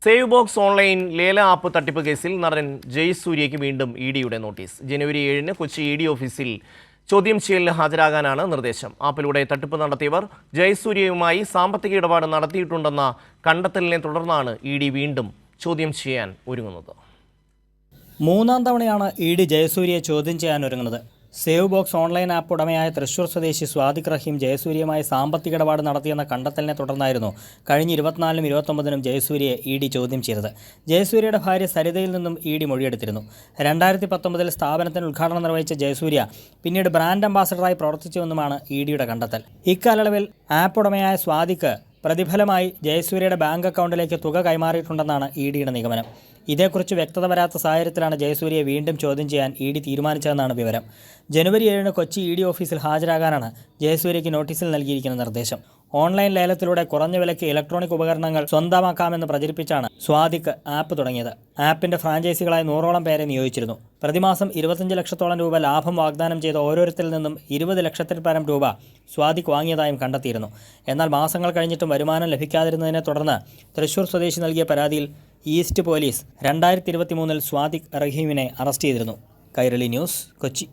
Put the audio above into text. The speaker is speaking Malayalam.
സേവ് ബോക്സ് ഓൺലൈൻ ലേല ആപ്പ് തട്ടിപ്പ് കേസിൽ നടൻ ജയസൂര്യയ്ക്ക് വീണ്ടും ഇഡിയുടെ നോട്ടീസ്. ജനുവരി 7-ന് കൊച്ചി ഇഡി ഓഫീസിൽ ചോദ്യം ചെയ്യലിന് ഹാജരാകാനാണ് നിർദ്ദേശം. ആപ്പിലൂടെ തട്ടിപ്പ് നടത്തിയവർ ജയസൂര്യയുമായി സാമ്പത്തിക ഇടപാട് നടത്തിയിട്ടുണ്ടെന്ന കണ്ടെത്തലിനെ തുടർന്നാണ് ഇഡി വീണ്ടും ചോദ്യം ചെയ്യാൻ ഒരുങ്ങുന്നത്. മൂന്നാം തവണയാണ് ഇഡി ജയസൂര്യയെ ചോദ്യം ചെയ്യാൻ ഒരുങ്ങുന്നത്. സേവ് ബോക്സ് ഓൺലൈൻ ആപ്പ് ഉടമയായ തൃശൂർ സ്വദേശി സ്വാദിഖ് റഹീം ജയസൂര്യയുമായി സാമ്പത്തിക ഇടപാട് നടത്തിയെന്ന കണ്ടെത്തലിനെ തുടർന്നായിരുന്നു കഴിഞ്ഞ 24-നും 29-നും ജയസൂര്യയെ ഇഡി ചോദ്യം ചെയ്തത്. ജയസൂര്യയുടെ ഭാര്യ സരിതയിൽ നിന്നും ഇഡി മൊഴിയെടുത്തിരുന്നു. 2019-ൽ സ്ഥാപനത്തിന് ഉദ്ഘാടനം നിർവഹിച്ച ജയസൂര്യ പിന്നീട് ബ്രാൻഡ് അംബാസഡറായി പ്രവർത്തിച്ചുവെന്നുമാണ് ഇഡിയുടെ കണ്ടെത്തൽ. ഇക്കാലയളവിൽ ആപ്പ് ഉടമയായ സ്വാദിഖ് പ്രതിഫലമായി ജയസൂര്യയുടെ ബാങ്ക് അക്കൗണ്ടിലേക്ക് തുക കൈമാറിയിട്ടുണ്ടെന്നാണ് ഇഡിയുടെ നിഗമനം. ഇതേക്കുറിച്ച് വ്യക്തത വരാത്ത സാഹചര്യത്തിലാണ് ജയസൂര്യയെ വീണ്ടും ചോദ്യം ചെയ്യാൻ ഇഡി തീരുമാനിച്ചതെന്നാണ് വിവരം. ജനുവരി 7-ന് കൊച്ചി ഇഡി ഓഫീസിൽ ഹാജരാകാനാണ് ജയസൂര്യയ്ക്ക് നോട്ടീസിൽ നൽകിയിരിക്കുന്ന നിർദ്ദേശം. ഓൺലൈൻ ലേലത്തിലൂടെ കുറഞ്ഞ വിലയ്ക്ക് ഇലക്ട്രോണിക് ഉപകരണങ്ങൾ സ്വന്തമാക്കാമെന്ന് പ്രചരിപ്പിച്ചാണ് സ്വാദിഖ് ആപ്പ് തുടങ്ങിയത്. ആപ്പിന്റെ ഫ്രാഞ്ചൈസികളായി 100ഓളം പേരെ നിയോഗിച്ചിരുന്നു. പ്രതിമാസം 25 ലക്ഷത്തോളം രൂപ ലാഭം വാഗ്ദാനം ചെയ്ത ഓരോരുത്തരിൽ നിന്നും 20 ലക്ഷത്തിൽ പരം രൂപ സ്വാദിഖ് വാങ്ങിയതായും കണ്ടെത്തിയിരുന്നു. എന്നാൽ മാസങ്ങൾ കഴിഞ്ഞിട്ടും വരുമാനം ലഭിക്കാതിരുന്നതിനെ തുടർന്ന് തൃശൂർ സ്വദേശി നൽകിയ പരാതിയിൽ ഈസ്റ്റ് പോലീസ് 2023-ൽ സ്വാദിഖ് റഹീമിനെ അറസ്റ്റ് ചെയ്തിരുന്നു. കൈരളി ന്യൂസ്, കൊച്ചി.